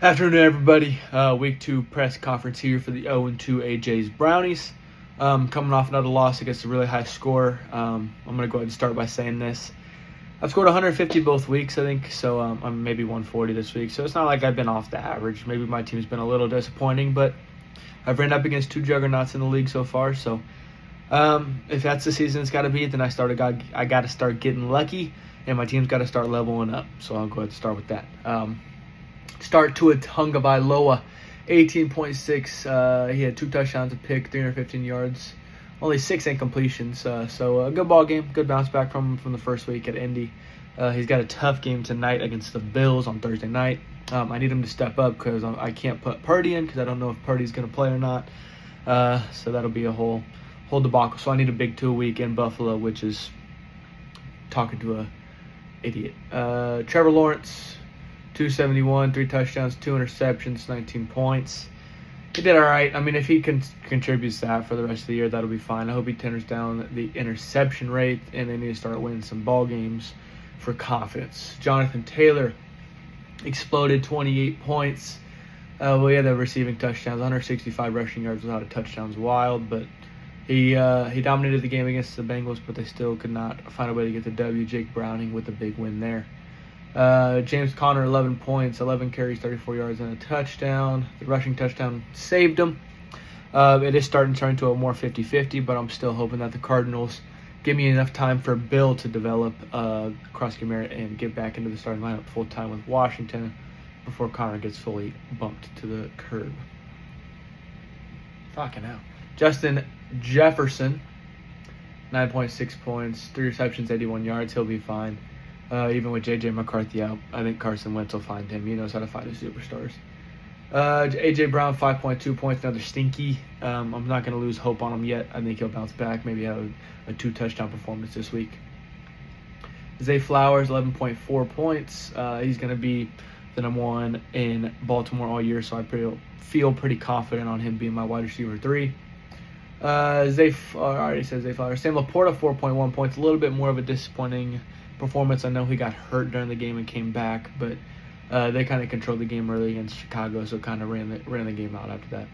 Afternoon, everybody. Week 2 press conference here for the 0-2 AJ's Brownies. Coming off another loss against a really high score. I'm going to go ahead and start by saying this. I've scored 150 both weeks, I think, so I'm maybe 140 this week. So it's not like I've been off the average. Maybe my team's been a little disappointing, but I've ran up against two juggernauts in the league so far. So if that's the season it's got to be, then I got to start getting lucky, and my team's got to start leveling up. So I'll go ahead and start with that. Start Tua Tagovailoa, 18.6. He had 2 touchdowns, a pick, 315 yards, only 6 incompletions. So a good ball game, good bounce back from the first week at Indy. He's got a tough game tonight against the Bills on Thursday night. I need him to step up because I can't put Purdy in because I don't know if Purdy's going to play or not. So that'll be a whole debacle. So I need a big 2 week in Buffalo, which is talking to a idiot. Trevor Lawrence, 271, 3 touchdowns, 2 interceptions, 19 points. He did all right. I mean, if he contributes that for the rest of the year, that'll be fine. I hope he tempers down the interception rate, and they need to start winning some ball games for confidence. Jonathan Taylor exploded, 28 points. He had the receiving touchdowns, 165 rushing yards without a touchdown. Wild, but he dominated the game against the Bengals, but they still could not find a way to get the W. Jake Browning with a big win there. James Conner, 11 points, 11 carries, 34 yards, and a touchdown. The rushing touchdown saved him. It is starting to turn into a more 50-50, but I'm still hoping that the Cardinals give me enough time for Bill to develop across Gamera and get back into the starting lineup full-time with Washington before Conner gets fully bumped to the curb. Fucking hell. Justin Jefferson, 9.6 points, 3 receptions, 81 yards. He'll be fine. Even with J.J. McCarthy out, I think Carson Wentz will find him. He knows how to find his superstars. A.J. Brown, 5.2 points, another stinky. I'm not going to lose hope on him yet. I think he'll bounce back, maybe have a 2-touchdown performance this week. Zay Flowers, 11.4 points. He's going to be the number 1 in Baltimore all year, so I feel pretty confident on him being my wide receiver 3. I already said Zay Flowers. Sam Laporta, 4.1 points, a little bit more of a disappointing performance. I know he got hurt during the game and came back, but they kind of controlled the game early against Chicago, so kind of ran the game out after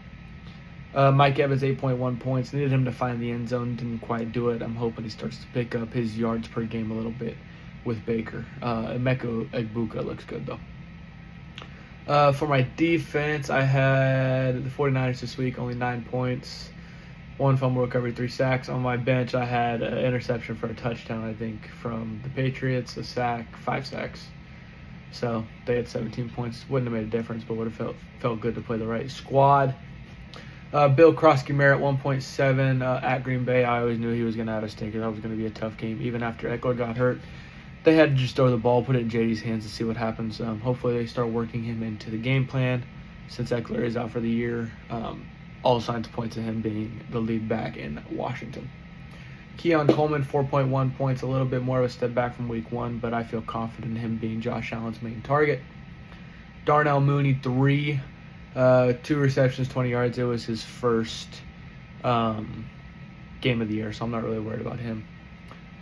that. Mike Evans, 8.1 points. Needed him to find the end zone, didn't quite do it. I'm hoping he starts to pick up his yards per game a little bit with Baker. Emeka Egbuka looks good, though. For my defense, I had the 49ers this week, only 9 points. 1 fumble recovery, 3 sacks. On my bench, I had an interception for a touchdown, I think, from the Patriots, a sack, 5 sacks. So they had 17 points. Wouldn't have made a difference, but would have felt good to play the right squad. Bill Krosky-Merritt at 1.7 at Green Bay. I always knew he was going to have a stinker. That was going to be a tough game. Even after Eckler got hurt, they had to just throw the ball, put it in JD's hands and see what happens. Hopefully they start working him into the game plan since Eckler is out for the year. All signs point to him being the lead back in Washington. Keon Coleman, 4.1 points, a little bit more of a step back from week 1, but I feel confident in him being Josh Allen's main target. Darnell Mooney, 3, 2 receptions, 20 yards. It was his first game of the year, so I'm not really worried about him.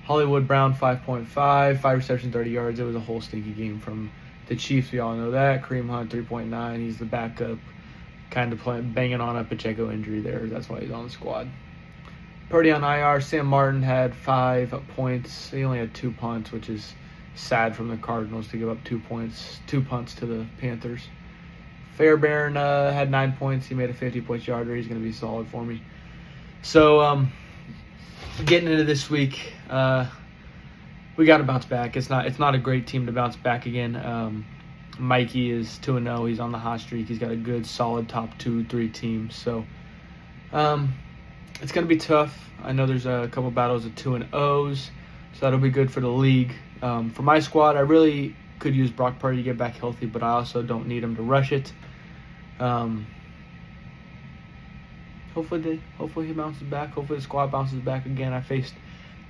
Hollywood Brown, 5.5, 5 receptions, 30 yards. It was a whole stinky game from the Chiefs. We all know that. Kareem Hunt, 3.9. He's the backup. Kind of banging on a Pacheco injury there. That's why he's on the squad. Purdy on IR. Sam Martin had 5 points. He only had 2 punts, which is sad from the Cardinals to give up 2 points, 2 punts to the Panthers. Fairbairn had 9 points. He made a 50-point yarder. He's going to be solid for me. So getting into this week, we got to bounce back. It's not a great team to bounce back again. Mikey is 2-0. He's on the hot streak. He's got a good, solid top 2-3 team. So it's going to be tough. I know there's a couple battles of 2-0s, so that'll be good for the league. For my squad, I really could use Brock Purdy to get back healthy, but I also don't need him to rush it. Hopefully he bounces back. Hopefully the squad bounces back again. I faced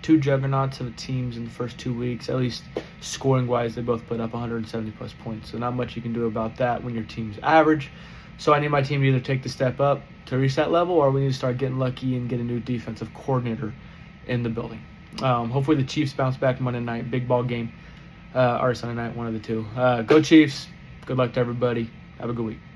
2 juggernauts of teams in the first 2 weeks. At least scoring-wise, they both put up 170-plus points. So not much you can do about that when your team's average. So I need my team to either take the step up to reach that level, or we need to start getting lucky and get a new defensive coordinator in the building. Hopefully the Chiefs bounce back Monday night. Big ball game. Or Sunday night, one of the two. Go Chiefs. Good luck to everybody. Have a good week.